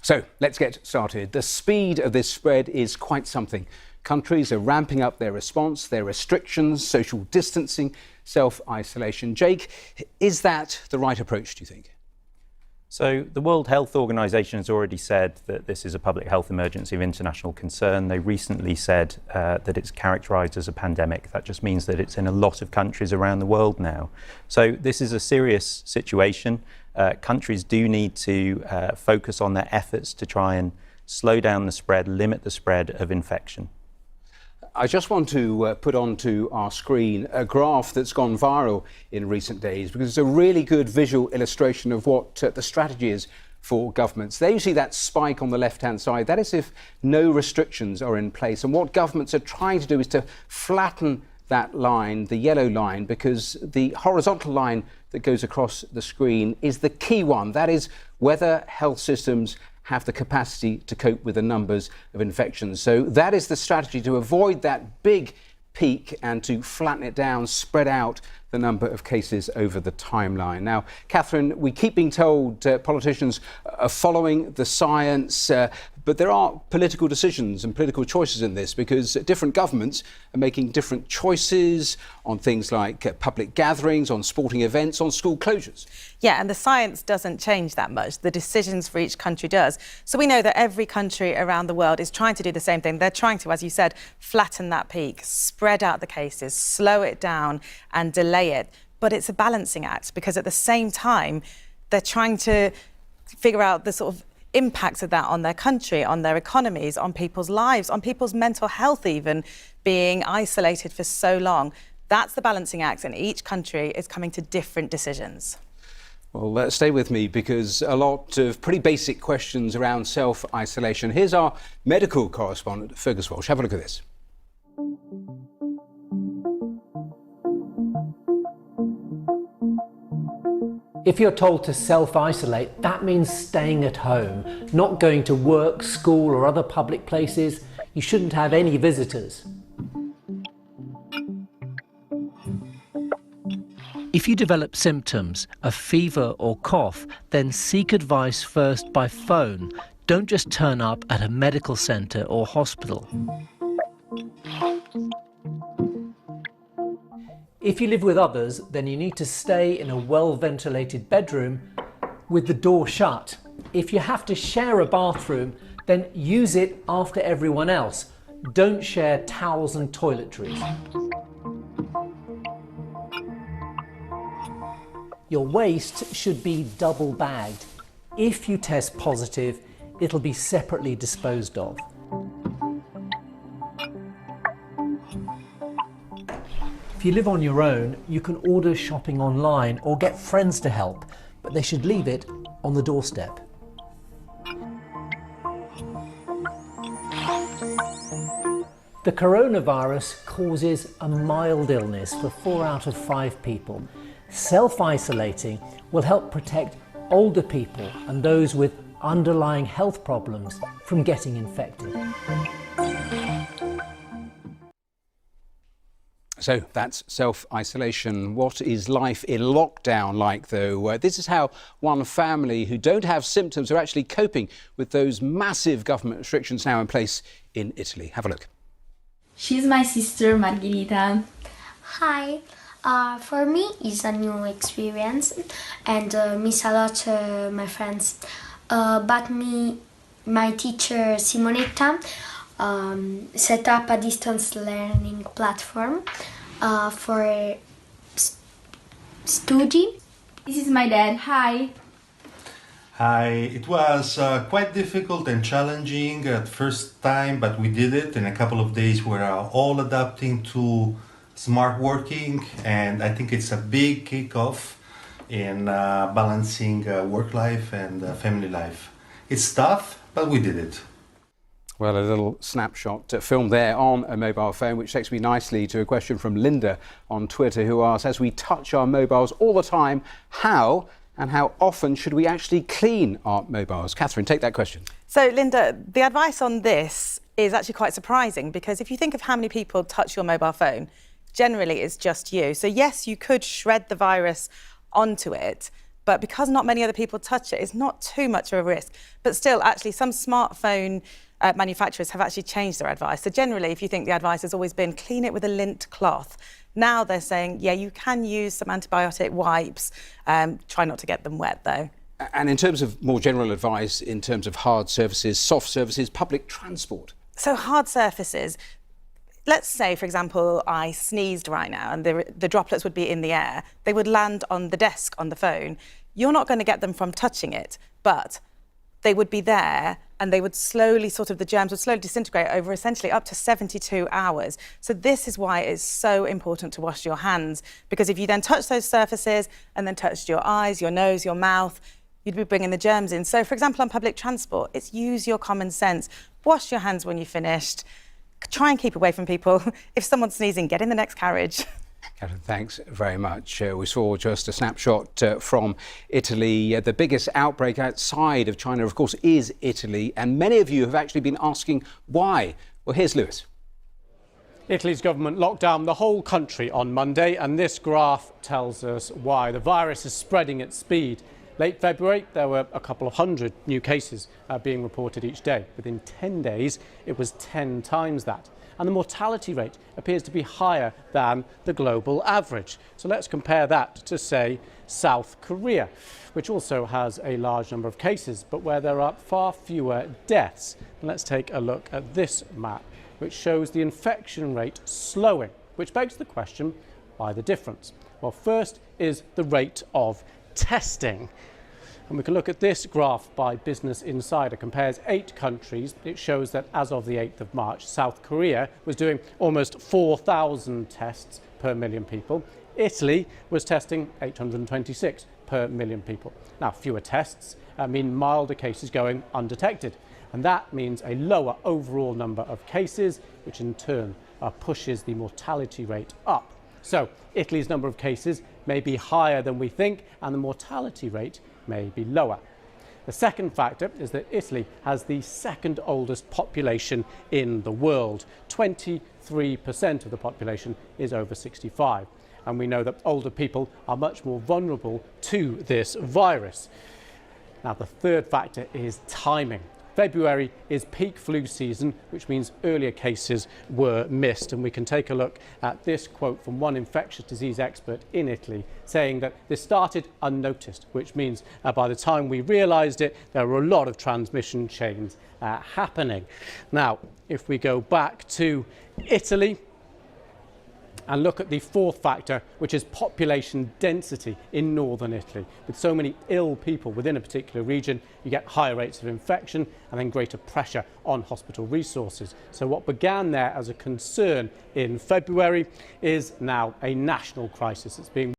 So let's get started. The speed of this spread is quite something. Countries are ramping up their response, their restrictions, social distancing, self-isolation. Jake, is that the right approach, do you think? So the World Health Organization has already said that this is a public health emergency of international concern. They recently said that it's characterized as a pandemic. That just means that it's in a lot of countries around the world now. So this is a serious situation. Countries do need to focus on their efforts to try and slow down the spread, limit the spread of infection. I just want to put onto our screen a graph that's gone viral in recent days because it's a really good visual illustration of what the strategy is for governments. There you see that spike on the left-hand side. That is if no restrictions are in place. And what governments are trying to do is to flatten that line, the yellow line, because the horizontal line that goes across the screen is the key one. That is whether health systems have the capacity to cope with the numbers of infections. So that is the strategy, to avoid that big peak and to flatten it down, spread out the number of cases over the timeline. Now, Catherine, we keep being told politicians are following the science, but there are political decisions and political choices in this because different governments are making different choices on things like public gatherings, on sporting events, on school closures. Yeah, and the science doesn't change that much. The decisions for each country does. So we know that every country around the world is trying to do the same thing. They're trying to, as you said, flatten that peak, spread out the cases, slow it down and delay it. But it's a balancing act because at the same time, they're trying to figure out the sort of impacts of that on their country, on their economies, on people's lives, on people's mental health even, being isolated for so long. That's the balancing act, and each country is coming to different decisions. Well, stay with me because a lot of pretty basic questions around self-isolation. Here's our medical correspondent, Fergus Walsh. Have a look at this. If you're told to self-isolate, that means staying at home, not going to work, school or other public places. You shouldn't have any visitors. If you develop symptoms of fever or cough, then seek advice first by phone. Don't just turn up at a medical centre or hospital. If you live with others, then you need to stay in a well-ventilated bedroom with the door shut. If you have to share a bathroom, then use it after everyone else. Don't share towels and toiletries. Your waste should be double bagged. If you test positive, it'll be separately disposed of. If you live on your own, you can order shopping online or get friends to help, but they should leave it on the doorstep. The coronavirus causes a mild illness for 4 out of 5 people. Self-isolating will help protect older people and those with underlying health problems from getting infected. So that's self-isolation. What is life in lockdown like, though? This is how one family who don't have symptoms are actually coping with those massive government restrictions now in place in Italy. Have a look. She's my sister, Margherita. Hi. For me, it's a new experience and miss a lot my friends. But my teacher, Simonetta, set up a distance learning platform for study. This is my dad. Hi. Hi. It was quite difficult and challenging at first time, but we did it. In a couple of days, we're all adapting to smart working, and I think it's a big kickoff in balancing work life and family life. It's tough, but we did it. Well, a little snapshot filmed there on a mobile phone, which takes me nicely to a question from Linda on Twitter, who asks, as we touch our mobiles all the time, how and how often should we actually clean our mobiles? Catherine, take that question. So, Linda, the advice on this is actually quite surprising because if you think of how many people touch your mobile phone, generally it's just you. So, yes, you could shred the virus onto it, but because not many other people touch it, it's not too much of a risk. But still, actually, some smartphone manufacturers have actually changed their advice. So generally, if you think the advice has always been clean it with a lint cloth, now they're saying, yeah, you can use some antibiotic wipes. Try not to get them wet, though. And in terms of more general advice, in terms of hard surfaces, soft surfaces, public transport? So hard surfaces, let's say, for example, I sneezed right now and the droplets would be in the air. They would land on the desk on the phone. You're not going to get them from touching it, but they would be there and they would slowly, the germs would slowly disintegrate over essentially up to 72 hours. So this is why it's so important to wash your hands, because if you then touch those surfaces and then touched your eyes, your nose, your mouth, you'd be bringing the germs in. So, for example, on public transport, it's use your common sense. Wash your hands when you're finished. Try and keep away from people. If someone's sneezing, get in the next carriage. Catherine, thanks very much. We saw just a snapshot from Italy. The biggest outbreak outside of China, of course, is Italy. And many of you have actually been asking why. Well, here's Lewis. Italy's government locked down the whole country on Monday, and this graph tells us why. The virus is spreading at speed. Late February, there were a couple of hundred new cases being reported each day. Within 10 days, it was 10 times that. And the mortality rate appears to be higher than the global average. So let's compare that to, say, South Korea, which also has a large number of cases, but where there are far fewer deaths. And let's take a look at this map, which shows the infection rate slowing, which begs the question, why the difference? Well, first is the rate of testing. And we can look at this graph by Business Insider. Compares 8 countries. It shows that as of the 8th of March, South Korea was doing almost 4,000 tests per million people. Italy was testing 826 per million people. Now, fewer tests mean milder cases going undetected. And that means a lower overall number of cases, which in turn pushes the mortality rate up. So Italy's number of cases may be higher than we think, and the mortality rate may be lower. The second factor is that Italy has the second oldest population in the world. 23% of the population is over 65. And we know that older people are much more vulnerable to this virus. Now, the third factor is timing. February is peak flu season, which means earlier cases were missed. And we can take a look at this quote from one infectious disease expert in Italy saying that this started unnoticed, which means by the time we realised it, there were a lot of transmission chains happening. Now, if we go back to Italy and look at the fourth factor, which is population density in northern Italy. With so many ill people within a particular region, you get higher rates of infection and then greater pressure on hospital resources. So what began there as a concern in February is now a national crisis. It's being